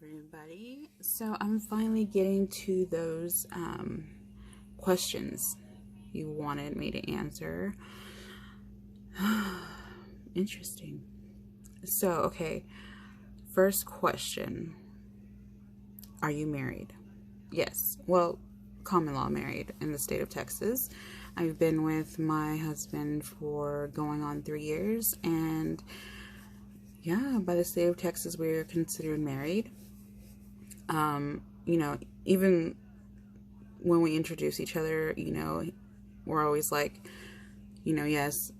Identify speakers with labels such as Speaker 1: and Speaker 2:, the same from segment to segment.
Speaker 1: everybody. So I'm finally getting to those questions you wanted me to answer. Interesting. So, okay. First question. Are you married? Yes. Well, common law married in the state of Texas. I've been with my husband for going on 3 years, and yeah, by the state of Texas, we're considered married. Even when we introduce each other, we're always like, yes,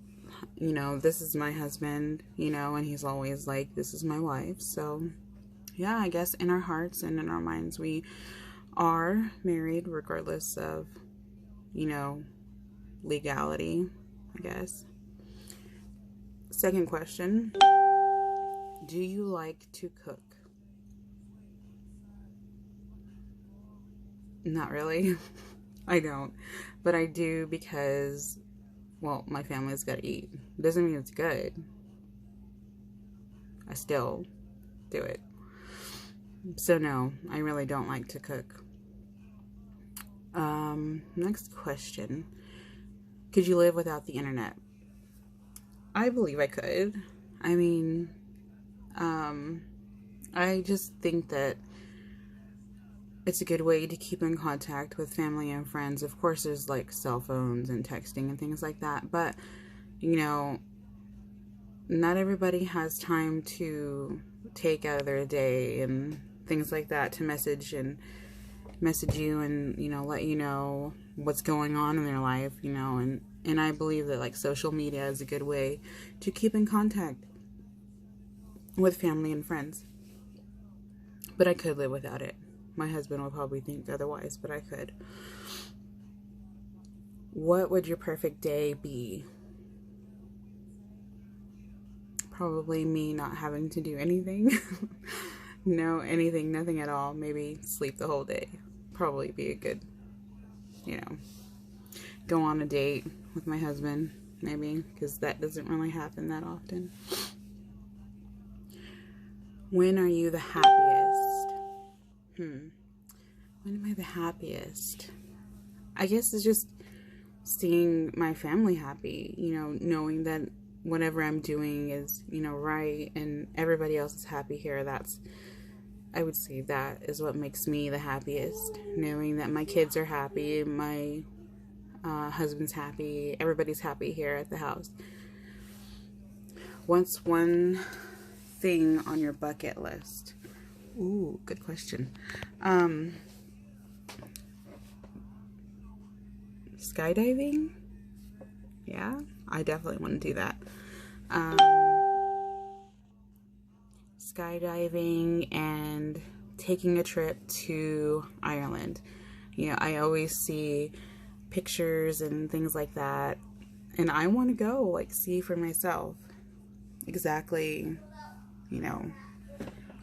Speaker 1: this is my husband, and he's always like, this is my wife. So, yeah, I guess in our hearts and in our minds, we are married regardless of, legality, I guess. Second question. Do you like to cook? Not really. I don't. But I do because, well, my family's got to eat. Doesn't mean it's good. I still do it. So no, I really don't like to cook. Next question. Could you live without the internet? I believe I could. I mean, I just think that it's a good way to keep in contact with family and friends. Of course, there's like cell phones and texting and things like that, but not everybody has time to take out of their day and things like that to message you and let you know what's going on in their life, and I believe that like social media is a good way to keep in contact with family and friends. But I could live without it. My husband would probably think otherwise, but I could. What would your perfect day be? Probably me not having to do anything. Nothing at all. Maybe sleep the whole day. Probably be a good, go on a date with my husband, maybe, because that doesn't really happen that often. When are you the happiest? When am I the happiest? I guess it's just seeing my family happy, knowing that whatever I'm doing is, right, and everybody else is happy here. I would say that is what makes me the happiest. Knowing that my kids are happy, my husband's happy, everybody's happy here at the house. What's one thing on your bucket list? Ooh, good question. Skydiving? Yeah, I definitely want to do that. Skydiving and taking a trip to Ireland. I always see pictures and things like that, and I want to go, like, see for myself exactly,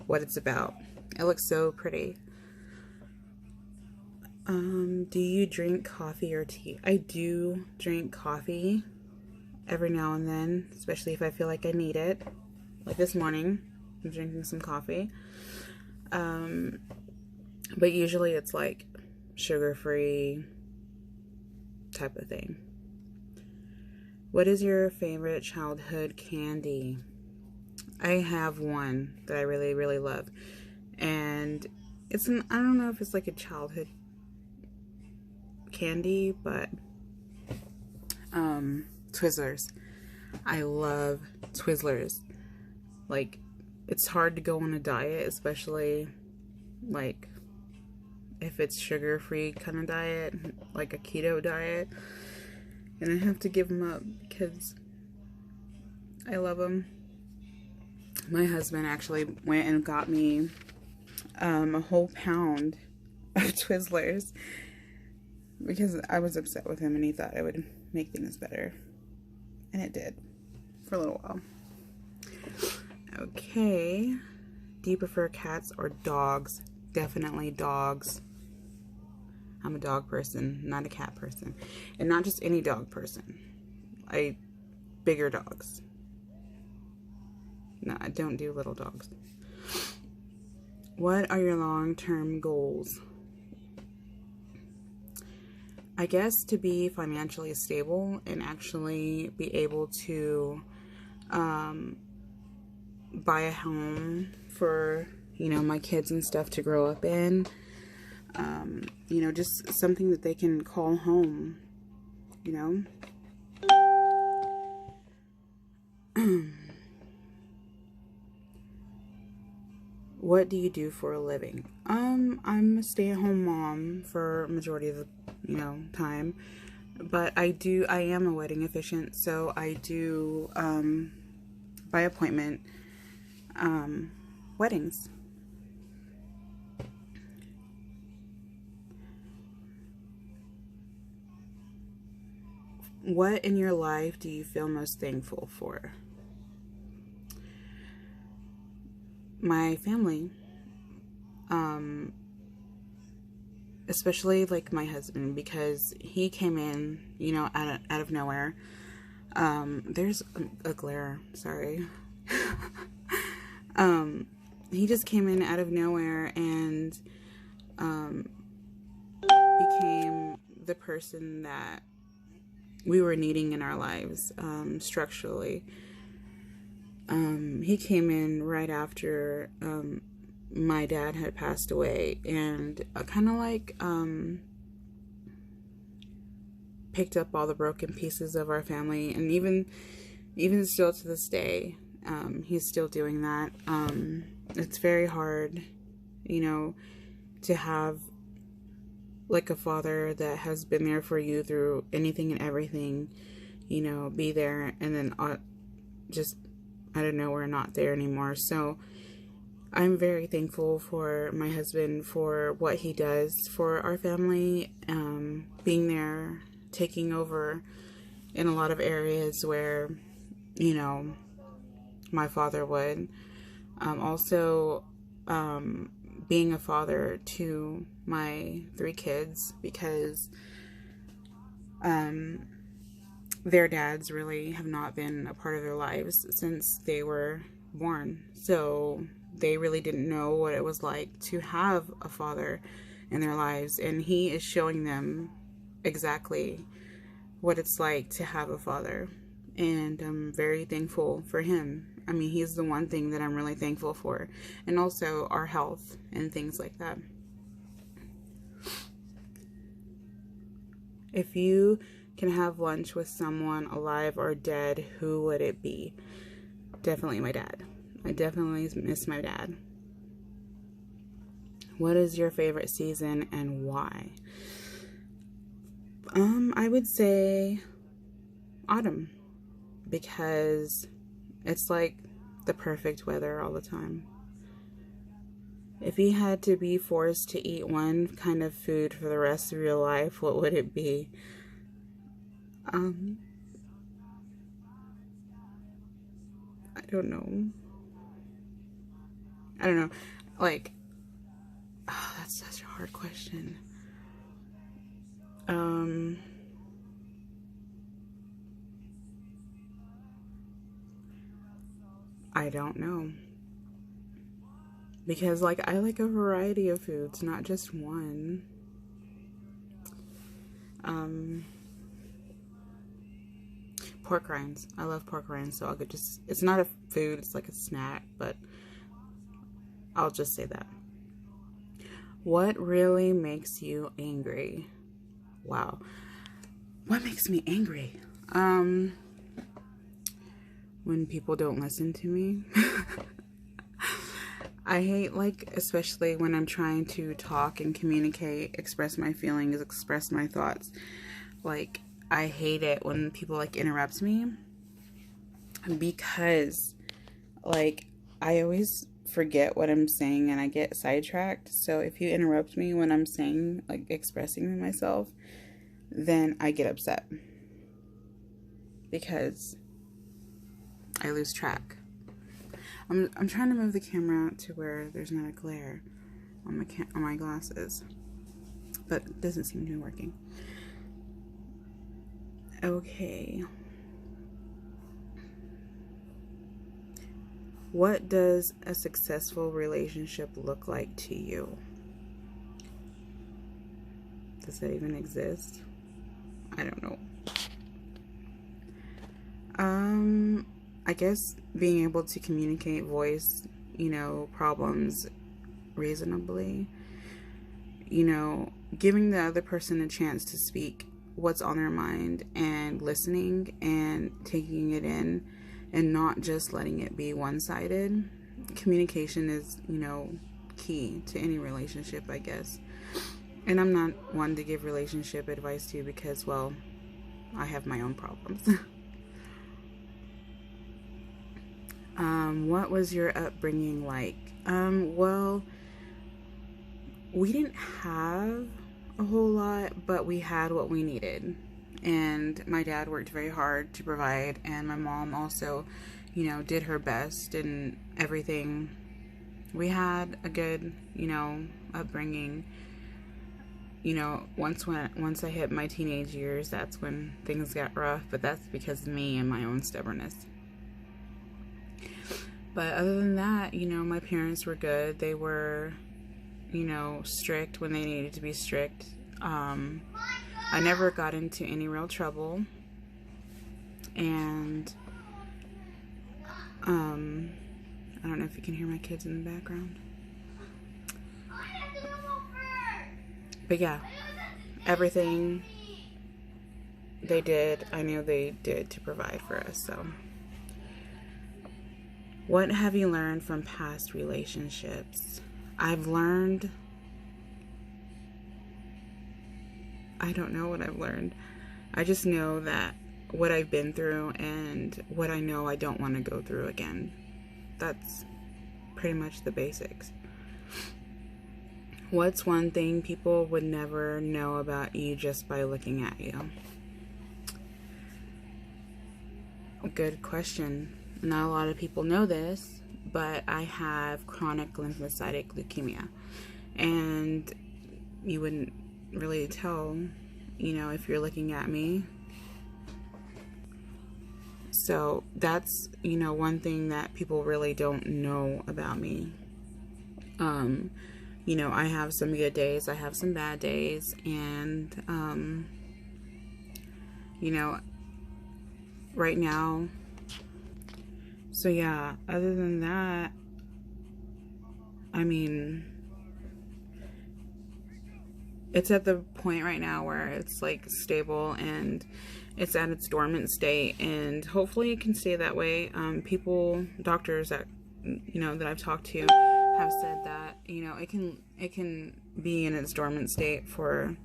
Speaker 1: what it's about. It looks so pretty. Do you drink coffee or tea? I do drink coffee every now and then, especially if I feel like I need it. Like this morning, I'm drinking some coffee. But usually it's like sugar-free type of thing. What is your favorite childhood candy? I have one that I really, really love. And I don't know if it's like a childhood candy, but Twizzlers. I love Twizzlers. Like, it's hard to go on a diet, especially like if it's sugar-free kind of diet, like a keto diet, and I have to give them up because I love them. My husband actually went and got me a whole pound of Twizzlers because I was upset with him and he thought it would make things better. And it did. For a little while. Okay. Do you prefer cats or dogs? Definitely dogs. I'm a dog person, not a cat person. And not just any dog person. Bigger dogs. No, I don't do little dogs. What are your long-term goals? I guess to be financially stable and actually be able to buy a home for, my kids and stuff to grow up in. Just something that they can call home, What do you do for a living? I'm a stay-at-home mom for majority of the, time. But I am a wedding officiant, so I do, by appointment, weddings. What in your life do you feel most thankful for? My family. Especially like my husband, because he came in, out of nowhere. There's a glare, sorry. He just came in out of nowhere and became the person that we were needing in our lives, structurally. He came in right after my dad had passed away, and kind of like picked up all the broken pieces of our family, and even still to this day, he's still doing that. It's very hard, to have like a father that has been there for you through anything and everything, be there, and then just out of nowhere not there anymore. So I'm very thankful for my husband, for what he does for our family, being there, taking over in a lot of areas where, my father would. Also, being a father to my 3 kids, because their dads really have not been a part of their lives since they were born. So they really didn't know what it was like to have a father in their lives. And he is showing them exactly what it's like to have a father. And I'm very thankful for him. I mean, he's the one thing that I'm really thankful for. And also our health and things like that. If you can have lunch with someone alive or dead, who would it be? Definitely my dad. I definitely miss my dad. What is your favorite season and why? I would say autumn, because it's like the perfect weather all the time. If you had to be forced to eat one kind of food for the rest of your life, what would it be? I don't know. Like, that's such a hard question. I don't know. Because, like, I like a variety of foods, not just one. Pork rinds. I love pork rinds, so it's not a food, it's like a snack, but I'll just say that. What really makes you angry? Wow. What makes me angry? When people don't listen to me. I hate, like, especially when I'm trying to talk and communicate, express my feelings, express my thoughts. Like, I hate it when people, like, interrupt me, because, like, I always forget what I'm saying and I get sidetracked. So if you interrupt me when I'm saying, like, expressing myself, then I get upset, because I lose track. I'm trying to move the camera to where there's not a glare on my glasses, but it doesn't seem to be working. Okay. What does a successful relationship look like to you? Does that even exist? I don't know. I guess being able to communicate, voice, problems reasonably, giving the other person a chance to speak what's on their mind and listening and taking it in and not just letting it be one-sided. Communication is, key to any relationship, I guess. And I'm not one to give relationship advice to because, well, I have my own problems. What was your upbringing like? Well, we didn't have a whole lot, but we had what we needed. And my dad worked very hard to provide, and my mom also, did her best and everything. We had a good, upbringing. Once I hit my teenage years, that's when things got rough, but that's because of me and my own stubbornness. But other than that, my parents were good. They were, strict when they needed to be strict. I never got into any real trouble. And, I don't know if you can hear my kids in the background. But yeah, everything they did, I knew they did to provide for us, so. What have you learned from past relationships? I've learned, I don't know what I've learned. I just know that what I've been through and what I know I don't want to go through again. That's pretty much the basics. What's one thing people would never know about you just by looking at you? Good question. Not a lot of people know this, but I have chronic lymphocytic leukemia. And you wouldn't really tell, if you're looking at me. So that's, one thing that people really don't know about me. I have some good days, I have some bad days, and, right now. So yeah, other than that, I mean, it's at the point right now where it's like stable and it's at its dormant state, and hopefully it can stay that way. Doctors that, that I've talked to have said that, it can be in its dormant state for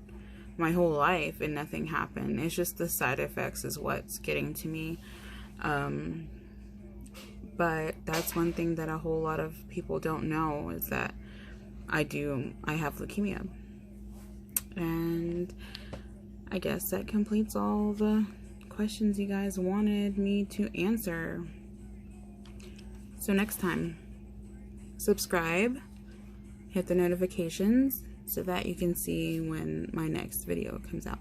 Speaker 1: my whole life and nothing happened. It's just the side effects is what's getting to me. But that's one thing that a whole lot of people don't know is that I have leukemia. And I guess that completes all the questions you guys wanted me to answer. So next time, subscribe, hit the notifications so that you can see when my next video comes out.